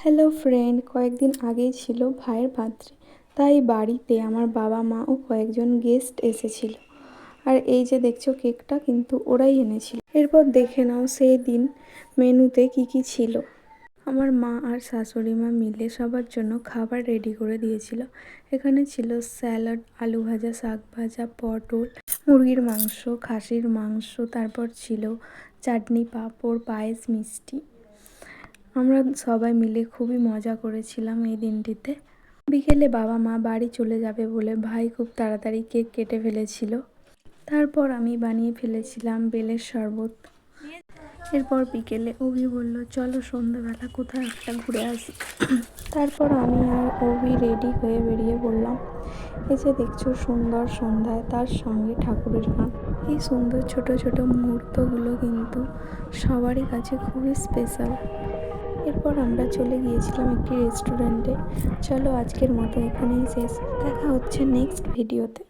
Hello friend, কয়েকদিন আগেই ছিল ভাইয়ের বার্থডে। তাই বাড়িতে আমার বাবা মা ও কয়েকজন গেস্ট এসেছিল। আর এই যে দেখছো কেকটা কিন্তু ওরাই এনেছিল। এরপর দেখে নাও সেই দিন মেনুতে কি কি ছিল। আমার মা আর শাশুড়ি মা মিলে সবার জন্য খাবার রেডি করে দিয়েছিল। এখানে ছিল স্যালাড, আলু ভাজা, শাক ভাজা, পটল, মুরগির মাংস, খাসির মাংস, তারপর ছিল চাটনি, পাঁপড়, পায়েস, মিষ্টি। আমরা সবাই মিলে খুবই মজা করেছিলাম এই দিনটিতে। বিকেলে বাবা মা বাড়ি চলে যাবে বলে ভাই খুব তাড়াতাড়ি কেক কেটে ফেলেছিল। তারপর আমি বানিয়ে ফেলেছিলাম বেলের শরবত। এরপর বিকেলে অভি বলল, চলো সন্ধ্যাবেলা কোথাও একটা ঘুরে আসি। তারপর আমি আর অভি রেডি হয়ে বেরিয়ে পড়লাম। এই যে দেখছো সুন্দর সন্ধ্যায়, তার সঙ্গে ঠাকুরের গান। এই সুন্দর ছোট ছোট মুহূর্তগুলো কিন্তু সবারই কাছে খুবই স্পেশাল। এরপর আমরা চলে গিয়েছিলাম একটি রেস্টুরেন্টে। চলো আজকের মতো এখানেই শেষ, দেখা হচ্ছে নেক্সট ভিডিওতে।